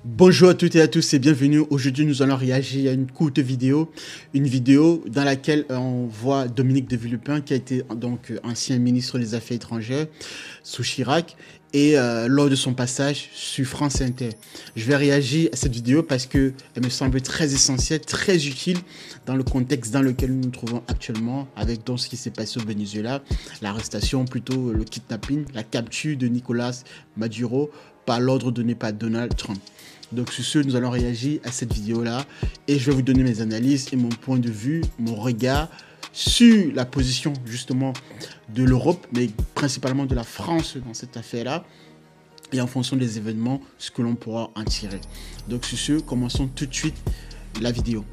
Bonjour à toutes et à tous et bienvenue. Aujourd'hui, nous allons réagir à une courte vidéo. Une vidéo dans laquelle on voit Dominique de Villepin, qui a été donc ancien ministre des Affaires étrangères sous Chirac, et lors de son passage sur France Inter. Je vais réagir à cette vidéo parce qu'elle me semble très essentielle, très utile dans le contexte dans lequel nous nous trouvons actuellement, avec donc ce qui s'est passé au Venezuela, l'arrestation, plutôt le kidnapping, la capture de Nicolas Maduro par l'ordre donné par Donald Trump. Donc sur ce, nous allons réagir à cette vidéo-là et je vais vous donner mes analyses et mon point de vue, mon regard sur la position justement de l'Europe, mais principalement de la France dans cette affaire-là, et en fonction des événements, ce que l'on pourra en tirer. Donc sur ce, commençons tout de suite la vidéo.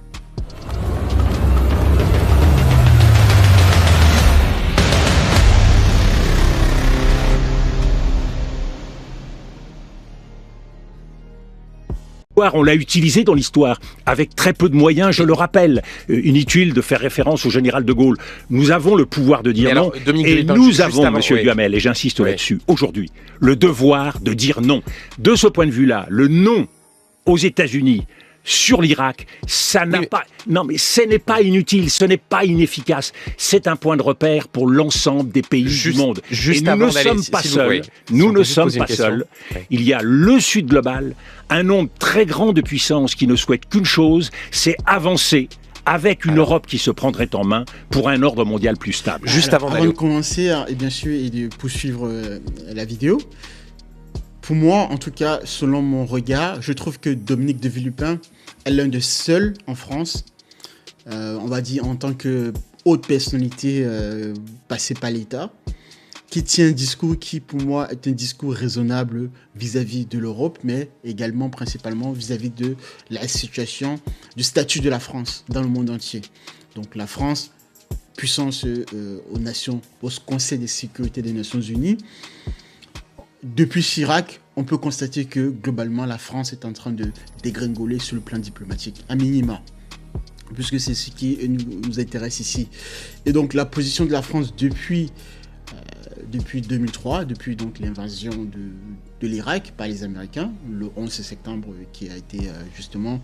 On l'a utilisé dans l'histoire, avec très peu de moyens, je le rappelle. Inutile de faire référence au général de Gaulle. Nous avons le pouvoir de dire non, et nous avons, monsieur Duhamel, et j'insiste là-dessus, aujourd'hui, le devoir de dire non. De ce point de vue-là, le non aux États-Unis sur l'Irak, ça n'a pas... Non, mais ce n'est pas inutile, ce n'est pas inefficace. C'est un point de repère pour l'ensemble des pays du monde. Et nous ne sommes pas seuls. Nous ne sommes pas seuls. Il y a le Sud global, un nombre très grand de puissances qui ne souhaitent qu'une chose, c'est avancer avec une Europe qui se prendrait en main pour un ordre mondial plus stable. Avant de commencer, et bien sûr, et de poursuivre la vidéo, pour moi, en tout cas, selon mon regard, je trouve que Dominique de Villepin est l'un des seuls en France, on va dire en tant que haute personnalité passée par l'État, qui tient un discours qui, pour moi, est un discours raisonnable vis-à-vis de l'Europe, mais également, principalement, vis-à-vis de la situation, du statut de la France dans le monde entier. Donc la France, puissance au Conseil de sécurité des Nations Unies. Depuis Chirac, on peut constater que globalement la France est en train de dégringoler sur le plan diplomatique, à minima, puisque c'est ce qui nous intéresse ici. Et donc la position de la France depuis 2003, depuis donc l'invasion de l'Irak par les Américains, le 11 septembre, qui a été justement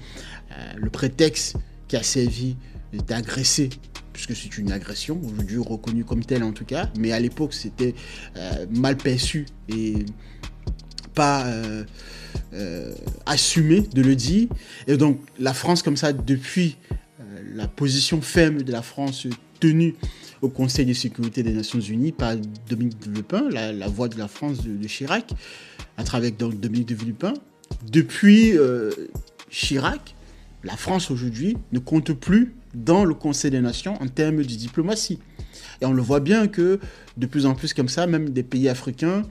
le prétexte qui a servi d'agresser, puisque c'est une agression, aujourd'hui reconnue comme telle en tout cas, mais à l'époque c'était mal perçu et pas assumé de le dire. Et donc la France comme ça, depuis la position ferme de la France tenue au Conseil de sécurité des Nations Unies par Dominique de Villepin, la voix de la France de Chirac, à travers donc Dominique de Villepin, depuis Chirac, la France aujourd'hui ne compte plus dans le Conseil des Nations en termes de diplomatie. Et on le voit bien que de plus en plus comme ça, même des pays africains,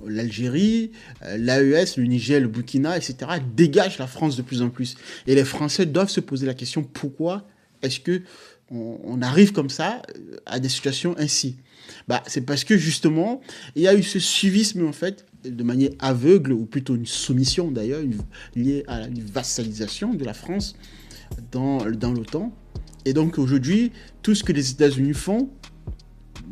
l'Algérie, l'AES, le Niger, le Burkina, etc., dégagent la France de plus en plus. Et les Français doivent se poser la question, pourquoi est-ce qu'on arrive comme ça à des situations ainsi ? C'est parce que justement, il y a eu ce suivisme en fait, de manière aveugle, ou plutôt une soumission d'ailleurs, liée à une vassalisation de la France dans l'OTAN. Et donc aujourd'hui, tout ce que les États-Unis font,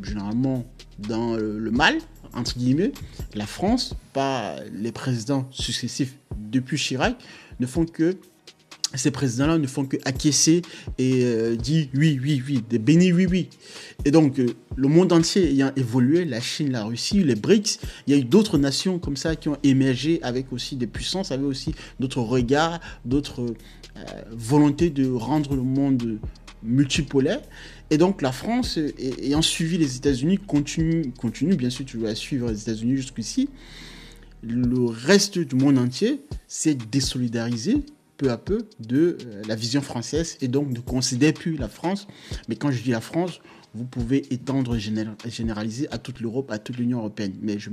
généralement dans le mal, entre guillemets, la France, pas les présidents successifs depuis Chirac, ces présidents-là ne font que acquiescer et dire oui, oui, oui, des bénis oui, oui. Et donc, le monde entier ayant évolué, la Chine, la Russie, les BRICS, il y a eu d'autres nations comme ça qui ont émergé avec aussi des puissances, avec aussi d'autres regards, d'autres volontés de rendre le monde multipolaire. Et donc, la France, ayant suivi les États-Unis, continue bien sûr, tu vas suivre les États-Unis jusqu'ici. Le reste du monde entier s'est désolidarisé peu à peu de la vision française et donc ne considère plus la France. Mais quand je dis la France, vous pouvez étendre, généraliser à toute l'Europe, à toute l'Union européenne. Mais je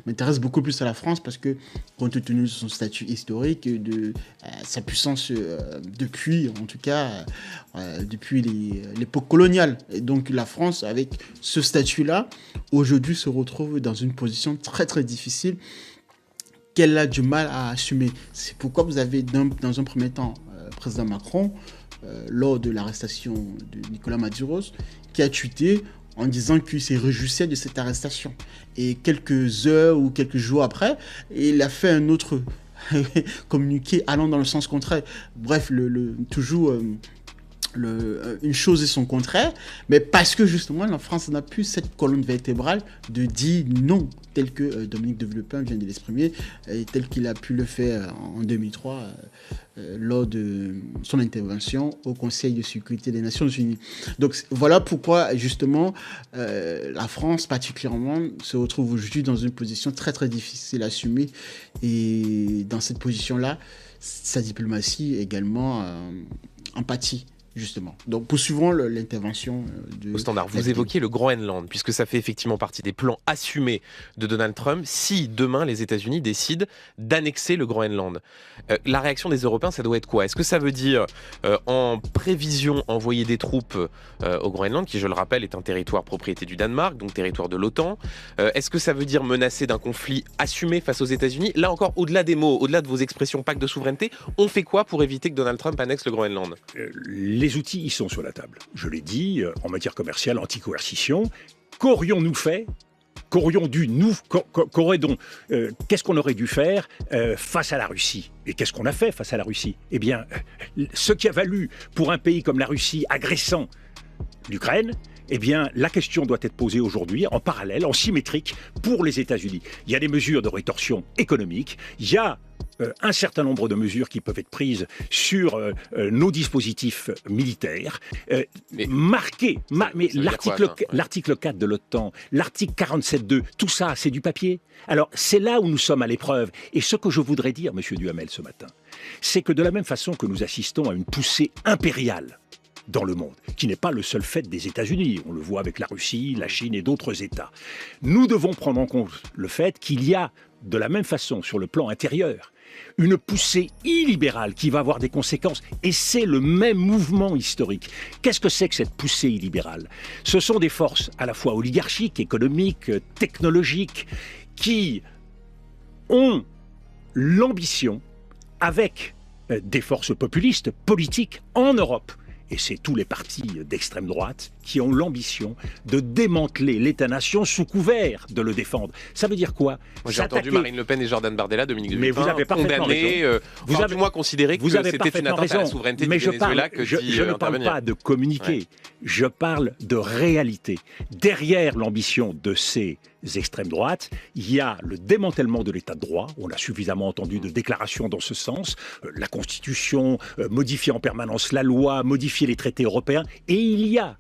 m'intéresse beaucoup plus à la France parce que, compte tenu de son statut historique, de sa puissance depuis, en tout cas, depuis l'époque coloniale. Et donc la France, avec ce statut-là, aujourd'hui se retrouve dans une position très très difficile qu'elle a du mal à assumer. C'est pourquoi vous avez dans un premier temps le président Macron, lors de l'arrestation de Nicolas Maduro, qui a tweeté en disant qu'il se réjouissait de cette arrestation. Et quelques heures ou quelques jours après, il a fait un autre communiquer allant dans le sens contraire. Bref, toujours une chose et son contraire, mais parce que justement la France n'a plus cette colonne vertébrale de dire non, tel que Dominique de Villepin vient de l'exprimer, et tel qu'il a pu le faire en 2003 lors de son intervention au Conseil de sécurité des Nations Unies. Donc voilà pourquoi justement la France particulièrement se retrouve aujourd'hui dans une position très très difficile à assumer, et dans cette position-là, sa diplomatie également en pâtit. Justement. Donc, poursuivons l'intervention au Standard. Vous évoquez le Groenland, puisque ça fait effectivement partie des plans assumés de Donald Trump si demain les États-Unis décident d'annexer le Groenland. La réaction des Européens, ça doit être quoi? Est-ce que ça veut dire, en prévision, envoyer des troupes au Groenland, qui, je le rappelle, est un territoire propriété du Danemark, donc territoire de l'OTAN? Est-ce que ça veut dire menacer d'un conflit assumé face aux États-Unis? Là encore, au-delà des mots, au-delà de vos expressions pacte de souveraineté, on fait quoi pour éviter que Donald Trump annexe le Groenland? Les outils, ils sont sur la table. Je l'ai dit, en matière commerciale, anti-coercition. Qu'aurions-nous fait? Qu'est-ce qu'on aurait dû faire face à la Russie? Et qu'est-ce qu'on a fait face à la Russie? Eh bien, ce qui a valu pour un pays comme la Russie agressant l'Ukraine, eh bien, la question doit être posée aujourd'hui en parallèle, en symétrique, pour les États-Unis. Il y a des mesures de rétorsion économique, il y a un certain nombre de mesures qui peuvent être prises sur nos dispositifs militaires, mais l'article 4 de l'OTAN, l'article 47.2, tout ça, c'est du papier. Alors, c'est là où nous sommes à l'épreuve. Et ce que je voudrais dire, monsieur Duhamel, ce matin, c'est que de la même façon que nous assistons à une poussée impériale dans le monde, qui n'est pas le seul fait des États-Unis. On le voit avec la Russie, la Chine et d'autres États. Nous devons prendre en compte le fait qu'il y a, de la même façon, sur le plan intérieur, une poussée illibérale qui va avoir des conséquences. Et c'est le même mouvement historique. Qu'est-ce que c'est que cette poussée illibérale? Ce sont des forces à la fois oligarchiques, économiques, technologiques, qui ont l'ambition, avec des forces populistes, politiques, en Europe, et c'est tous les partis d'extrême droite qui ont l'ambition de démanteler l'État-nation sous couvert de le défendre. Ça veut dire quoi? Moi, j'ai entendu Marine Le Pen et Jordan Bardella, Dominique de Villepin, condamner, du moins considérer que c'était une atteinte à la souveraineté du Venezuela que je ne parle pas de communiquer, je parle de réalité. Derrière l'ambition de ces extrêmes droites, il y a le démantèlement de l'état de droit. On a suffisamment entendu de déclarations dans ce sens. La Constitution, modifier en permanence la loi, modifier les traités européens. Et il y a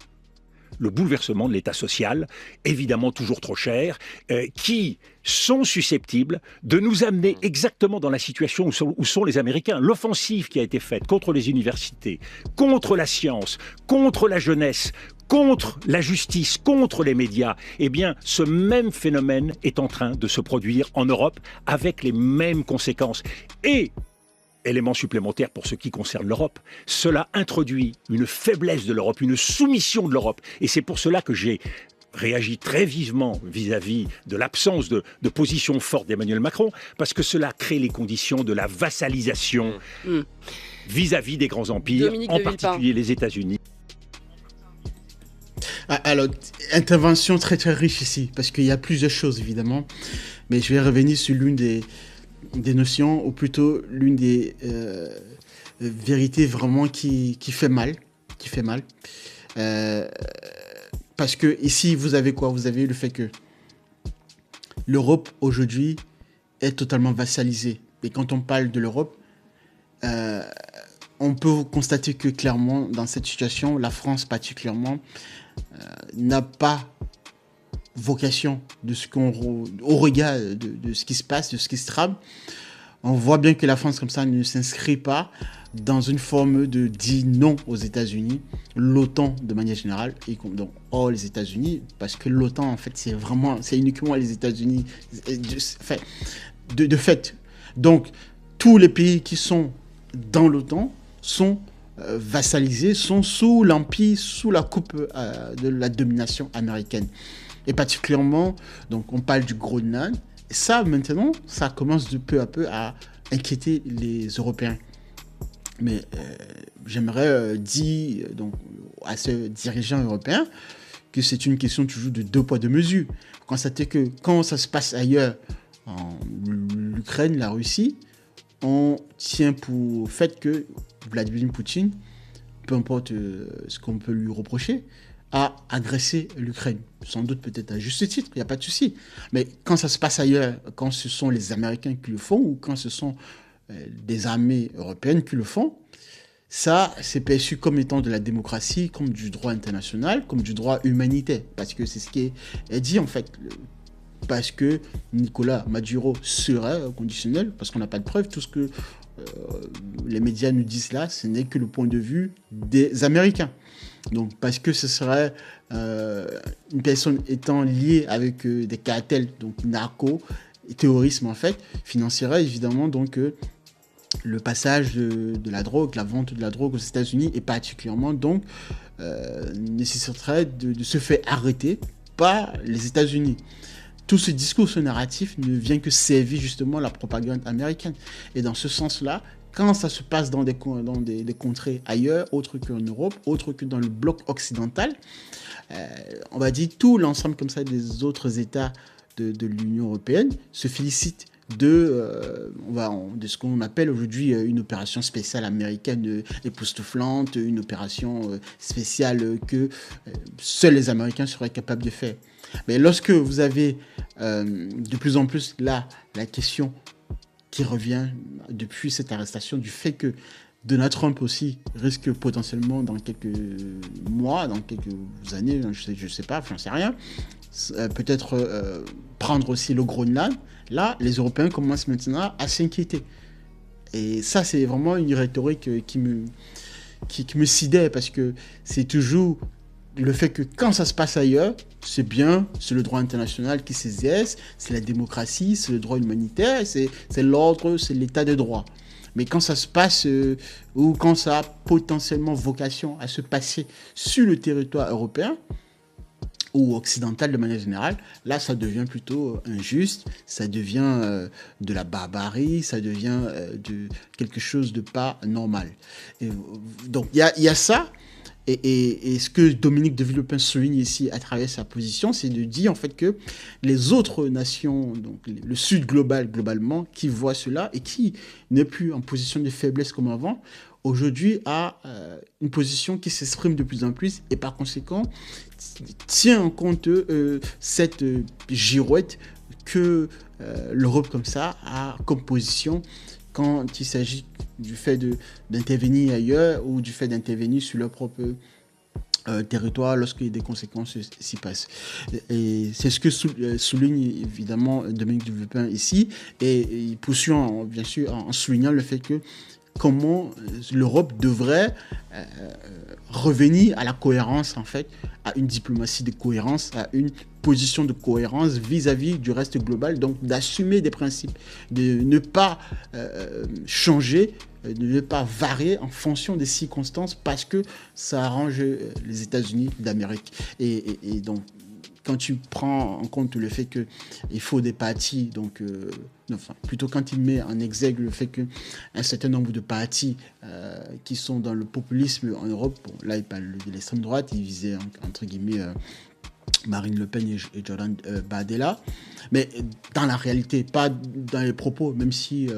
le bouleversement de l'état social, évidemment toujours trop cher, qui sont susceptibles de nous amener exactement dans la situation où sont les Américains. L'offensive qui a été faite contre les universités, contre la science, contre la jeunesse, contre la justice, contre les médias, eh bien, ce même phénomène est en train de se produire en Europe avec les mêmes conséquences. Et, élément supplémentaire pour ce qui concerne l'Europe, cela introduit une faiblesse de l'Europe, une soumission de l'Europe. Et c'est pour cela que j'ai réagi très vivement vis-à-vis de l'absence de position forte d'Emmanuel Macron, parce que cela crée les conditions de la vassalisation vis-à-vis des grands empires, en particulier les États-Unis. Alors, intervention très très riche ici, parce qu'il y a plusieurs choses évidemment, mais je vais revenir sur l'une des notions, ou plutôt l'une des vérités vraiment qui fait mal, parce que ici vous avez quoi? Vous avez le fait que l'Europe aujourd'hui est totalement vassalisée, et quand on parle de l'Europe, on peut constater que clairement dans cette situation, la France particulièrement n'a pas vocation au regard de ce qui se passe, de ce qui se trame. On voit bien que la France comme ça ne s'inscrit pas dans une forme de dire non aux États-Unis, l'OTAN de manière générale, et donc hors les États-Unis, parce que l'OTAN en fait c'est uniquement les États-Unis de fait. Donc tous les pays qui sont dans l'OTAN sont vassalisés, sont sous l'empire, sous la coupe de la domination américaine. Et particulièrement, donc on parle du Groenland. Et ça, maintenant, ça commence de peu à peu à inquiéter les Européens. Mais j'aimerais dire donc, à ces dirigeants européens que c'est une question toujours de deux poids, deux mesures. Constatez que quand ça se passe ailleurs, en l'Ukraine, la Russie, on tient pour fait que Vladimir Poutine, peu importe ce qu'on peut lui reprocher, a agressé l'Ukraine. Sans doute peut-être à juste titre, il n'y a pas de souci. Mais quand ça se passe ailleurs, quand ce sont les Américains qui le font ou quand ce sont des armées européennes qui le font, ça, c'est perçu comme étant de la démocratie, comme du droit international, comme du droit humanitaire. Parce que c'est ce qui est dit, en fait. Parce que Nicolas Maduro serait conditionnel, parce qu'on n'a pas de preuves. Tout ce que les médias nous disent là, ce n'est que le point de vue des Américains. Donc, parce que ce serait une personne étant liée avec des cartels, donc narco, terrorisme en fait, financerait évidemment donc le passage de la drogue, la vente de la drogue aux États-Unis et particulièrement donc nécessiterait de se faire arrêter par les États-Unis. Tout ce discours, ce narratif ne vient que servir justement la propagande américaine. Et dans ce sens-là, quand ça se passe dans des contrées ailleurs, autres qu'en Europe, autres que dans le bloc occidental, on va dire tout l'ensemble comme ça des autres États de l'Union européenne se félicitent de ce qu'on appelle aujourd'hui une opération spéciale américaine époustouflante, une opération spéciale que seuls les Américains seraient capables de faire. Mais lorsque vous avez de plus en plus là la question qui revient depuis cette arrestation du fait que Donald Trump aussi risque potentiellement dans quelques mois, dans quelques années, je sais pas, j'en sais rien, peut-être prendre aussi le Groenland. Là, les Européens commencent maintenant à s'inquiéter. Et ça, c'est vraiment une rhétorique qui me sidère parce que c'est toujours le fait que quand ça se passe ailleurs, c'est bien, c'est le droit international qui s'exerce, c'est la démocratie, c'est le droit humanitaire, c'est l'ordre, c'est l'état de droit. Mais quand ça se passe, ou quand ça a potentiellement vocation à se passer sur le territoire européen, ou occidental de manière générale, là ça devient plutôt injuste, ça devient de la barbarie, ça devient de quelque chose de pas normal. Et, donc il y a ça. Et ce que Dominique de Villepin souligne ici à travers sa position, c'est de dire en fait que les autres nations, donc le Sud globalement, qui voient cela et qui n'est plus en position de faiblesse comme avant, aujourd'hui a une position qui s'exprime de plus en plus et par conséquent tient en compte cette girouette que l'Europe comme ça a comme position quand il s'agit du fait d'intervenir ailleurs ou du fait d'intervenir sur leur propre territoire lorsqu'il y a des conséquences s'y passent. Et c'est ce que souligne évidemment Dominique de Villepin ici, et il poursuit bien sûr en soulignant le fait que comment l'Europe devrait revenir à la cohérence, en fait, à une diplomatie de cohérence, à une position de cohérence vis-à-vis du reste global, donc d'assumer des principes, de ne pas changer, de ne pas varier en fonction des circonstances parce que ça arrange les États-Unis d'Amérique. Et donc, quand tu prends en compte le fait qu'il faut des partis, donc, plutôt quand il met en exergue le fait qu'un certain nombre de partis qui sont dans le populisme en Europe, bon, là il parle de l'extrême droite, il visait entre guillemets Marine Le Pen et Jordan Bardella, mais dans la réalité, pas dans les propos, même si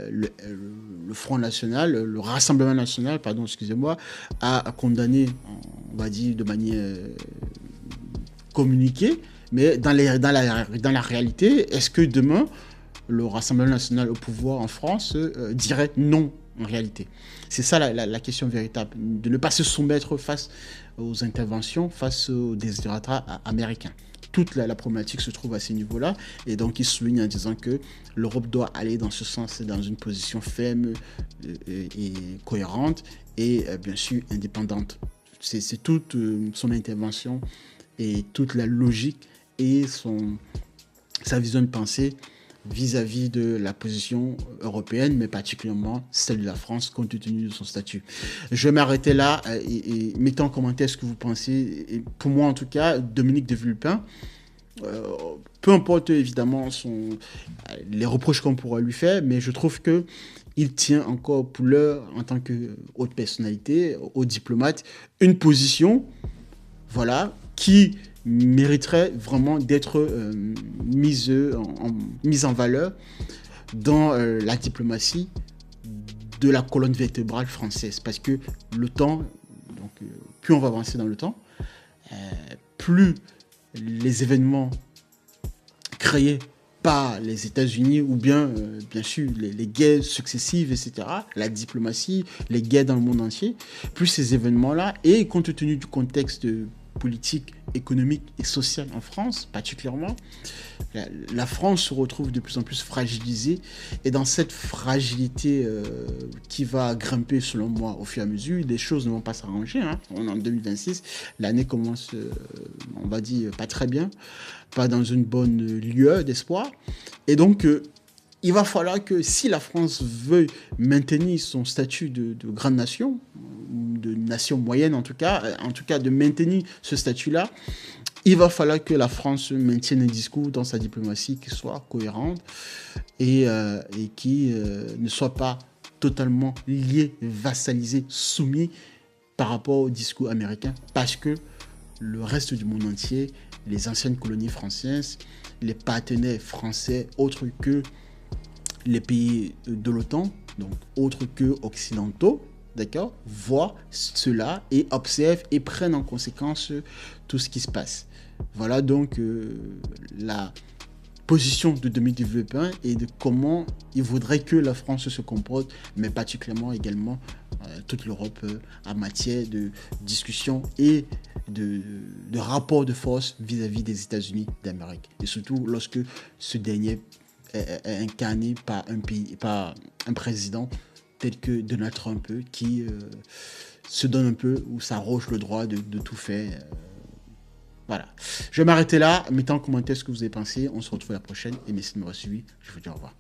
le Front National, le Rassemblement National, pardon, excusez-moi, a condamné, on va dire de manière communiquée, mais dans la réalité, est-ce que demain, le Rassemblement National au pouvoir en France dirait non en réalité? C'est ça la question véritable, de ne pas se soumettre face aux interventions, face aux désirata américains. Toute la problématique se trouve à ce niveau-là, et donc il souligne en disant que l'Europe doit aller dans ce sens, dans une position ferme et cohérente, et bien sûr indépendante. C'est toute son intervention et toute la logique et sa vision de pensée vis-à-vis de la position européenne, mais particulièrement celle de la France, compte tenu de son statut. Je vais m'arrêter là et mettez en commentaire ce que vous pensez. Et pour moi, en tout cas, Dominique de Villepin, peu importe évidemment les reproches qu'on pourra lui faire, mais je trouve que il tient encore pour l'heure, en tant que haute personnalité, haut diplomate, une position, voilà, qui mériterait vraiment d'être mise en valeur dans la diplomatie de la colonne vertébrale française. Parce que le temps, donc, plus on va avancer dans le temps, plus les événements créés par les États-Unis ou bien sûr les guerres successives, etc., la diplomatie, les guerres dans le monde entier, plus ces événements-là, et compte tenu du contexte politique, économique et social en France particulièrement, la France se retrouve de plus en plus fragilisée, et dans cette fragilité qui va grimper selon moi au fur et à mesure, les choses ne vont pas s'arranger, hein. On est en 2026, l'année commence, on va dire, pas très bien, pas dans une bonne lueur d'espoir, et donc il va falloir que si la France veut maintenir son statut de grande nation, de nation moyenne en tout cas de maintenir ce statut-là, il va falloir que la France maintienne un discours dans sa diplomatie qui soit cohérent et qui ne soit pas totalement lié, vassalisé, soumis par rapport au discours américain, parce que le reste du monde entier, les anciennes colonies françaises, les partenaires français autres que les pays de l'OTAN, donc autres que occidentaux, d'accord, voient cela et observent et prennent en conséquence tout ce qui se passe. Voilà donc la position de Dominique de Villepin et de comment il voudrait que la France se comporte, mais particulièrement également toute l'Europe en matière de discussion et de rapport de force vis-à-vis des États-Unis d'Amérique. Et surtout lorsque ce dernier est incarné par un président tel que Donald Trump, qui se donne un peu ou s'arroge le droit de tout faire. Voilà. Je vais m'arrêter là. Mettez en commentaire ce que vous avez pensé. On se retrouve à la prochaine. Et merci de m'avoir suivi. Je vous dis au revoir.